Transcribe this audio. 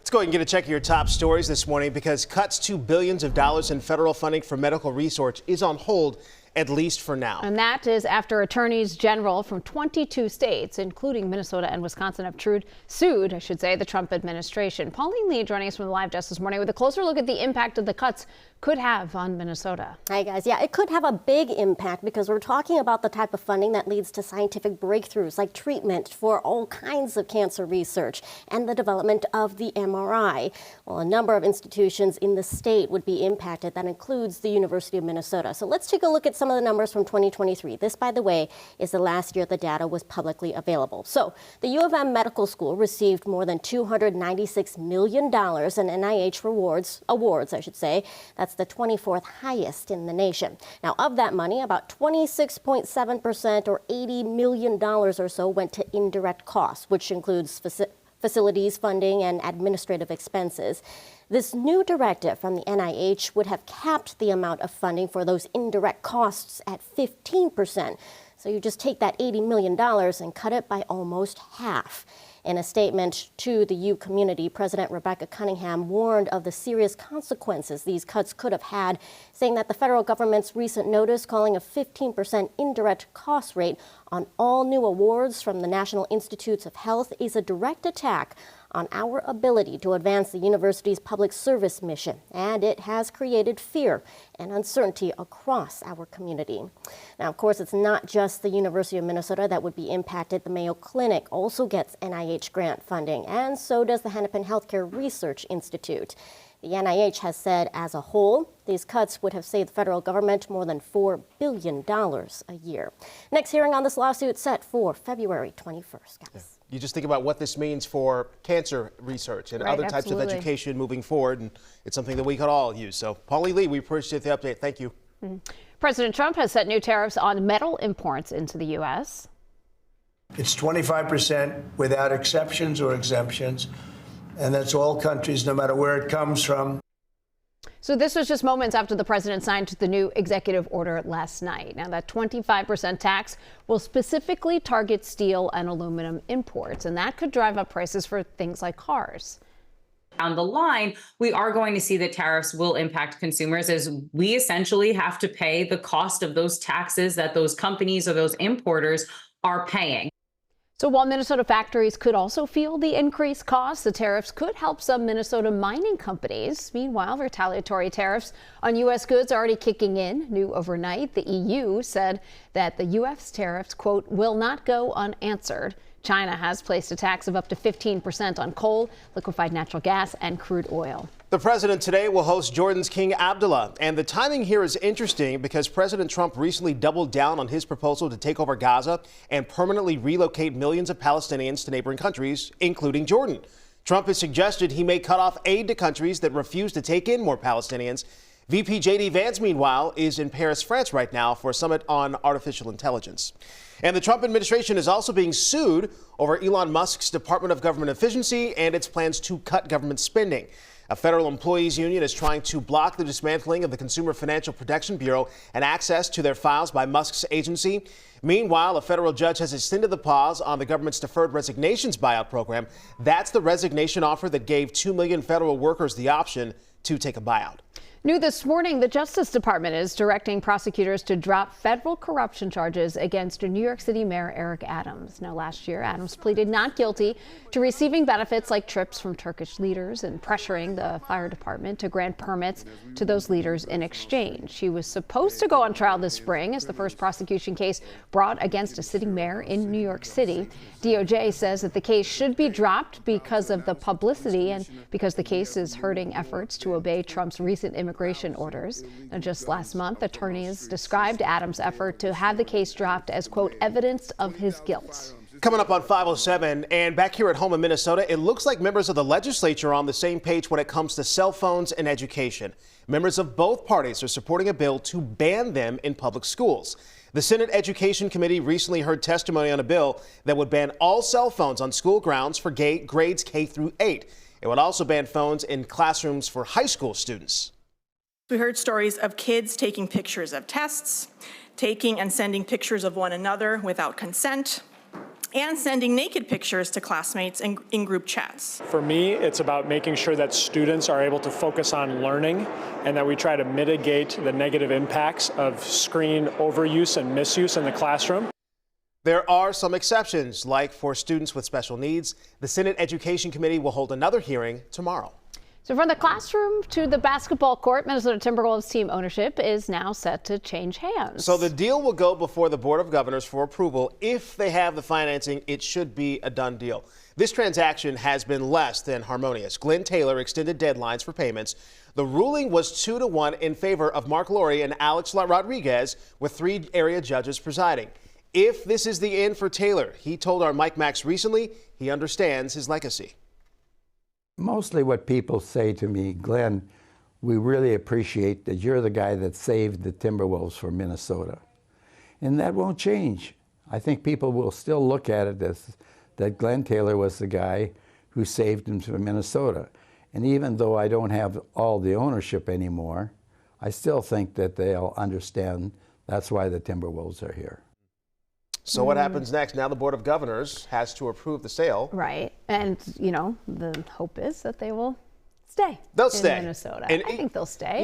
Let's go ahead and get a check of your top stories this morning because cuts to billions of dollars in federal funding for medical research is on hold, at least for now. And that is after attorneys general from 22 states, including Minnesota and Wisconsin, have sued the Trump administration. Pauline Lee joining us from the live desk this morning with a closer look at the impact of the cuts could have on Minnesota. Hi, guys. Yeah, it could have a big impact because we're talking about the type of funding that leads to scientific breakthroughs like treatment for all kinds of cancer research and the development of the MRI. Well, a number of institutions in the state would be impacted. That includes the University of Minnesota. So let's take a look at some of the numbers from 2023. This, by the way, is the last year the data was publicly available. So the U of M Medical School received more than $296 million in NIH awards, I should say. That's the 24th highest in the nation. Now, of that money, about 26.7% or $80 million or so went to indirect costs, which includes facilities funding and administrative expenses. This new directive from the NIH would have capped the amount of funding for those indirect costs at 15%. So you just take that $80 million and cut it by almost half. In a statement to the U community, President Rebecca Cunningham warned of the serious consequences these cuts could have had, saying that the federal government's recent notice calling a 15% indirect cost rate on all new awards from the National Institutes of Health is a direct attack on our ability to advance the university's public service mission, and it has created fear and uncertainty across our community. Now, of course, it's not just the University of Minnesota that would be impacted. The Mayo Clinic also gets NIH grant funding, and so does the Hennepin Healthcare Research Institute. The NIH has said as a whole, these cuts would have saved the federal government more than $4 billion a year. Next hearing on this lawsuit set for February 21st, guys. Yeah. You just think about what this means for cancer research and other types of education moving forward, and it's something that we could all use. So, Pauline Lee, we appreciate the update. Thank you. President Trump has set new tariffs on metal imports into the U.S. It's 25% without exceptions or exemptions, and that's all countries, no matter where it comes from. So this was just moments after the president signed the new executive order last night. Now, that 25% tax will specifically target steel and aluminum imports, and that could drive up prices for things like cars. Down the line, we are going to see that tariffs will impact consumers as we essentially have to pay the cost of those taxes that those companies or those importers are paying. So while Minnesota factories could also feel the increased costs, the tariffs could help some Minnesota mining companies. Meanwhile, retaliatory tariffs on U.S. goods are already kicking in. New overnight, the EU said that the U.S. tariffs, quote, will not go unanswered. China has placed a tax of up to 15% on coal, liquefied natural gas, and crude oil. The president today will host Jordan's King Abdullah, and the timing here is interesting because President Trump recently doubled down on his proposal to take over Gaza and permanently relocate millions of Palestinians to neighboring countries, including Jordan. Trump has suggested he may cut off aid to countries that refuse to take in more Palestinians. VP J.D. Vance, meanwhile, is in Paris, France right now for a summit on artificial intelligence. And the Trump administration is also being sued over Elon Musk's Department of Government Efficiency and its plans to cut government spending. A federal employees union is trying to block the dismantling of the Consumer Financial Protection Bureau and access to their files by Musk's agency. Meanwhile, a federal judge has extended the pause on the government's deferred resignations buyout program. That's the resignation offer that gave 2 million federal workers the option to take a buyout. New this morning, the Justice Department is directing prosecutors to drop federal corruption charges against New York City Mayor Eric Adams. Now, last year, Adams pleaded not guilty to receiving benefits like trips from Turkish leaders and pressuring the fire department to grant permits to those leaders in exchange. She was supposed to go on trial this spring as the first prosecution case brought against a sitting mayor in New York City. DOJ says that the case should be dropped because of the publicity and because the case is hurting efforts to obey Trump's recent immigration orders. Now, just last month, attorneys described Adams' effort to have the case dropped as, quote, evidence of his guilt. Coming up on 507, and back here at home in Minnesota, it looks like members of the legislature are on the same page when it comes to cell phones and education. Members of both parties are supporting a bill to ban them in public schools. The Senate Education Committee recently heard testimony on a bill that would ban all cell phones on school grounds for grades K through 8. It would also ban phones in classrooms for high school students. We heard stories of kids taking pictures of tests, taking and sending pictures of one another without consent, and sending naked pictures to classmates in group chats. For me, it's about making sure that students are able to focus on learning and that we try to mitigate the negative impacts of screen overuse and misuse in the classroom. There are some exceptions, like for students with special needs. The Senate Education Committee will hold another hearing tomorrow. So from the classroom to the basketball court, Minnesota Timberwolves team ownership is now set to change hands. So the deal will go before the Board of Governors for approval. If they have the financing, it should be a done deal. This transaction has been less than harmonious. Glenn Taylor extended deadlines for payments. The ruling was 2-1 in favor of Mark Laurie and Alex Rodriguez, with 3 area judges presiding. If this is the end for Taylor, he told our Mike Max recently he understands his legacy. Mostly what people say to me, Glenn, we really appreciate that you're the guy that saved the Timberwolves for Minnesota. And that won't change. I think people will still look at it as that Glenn Taylor was the guy who saved them for Minnesota. And even though I don't have all the ownership anymore, I still think that they'll understand that's why the Timberwolves are here. So what happens next? Now the Board of Governors has to approve the sale. Right. And, you know, the hope is that they will stay They'll in stay. Minnesota. And I think they'll stay.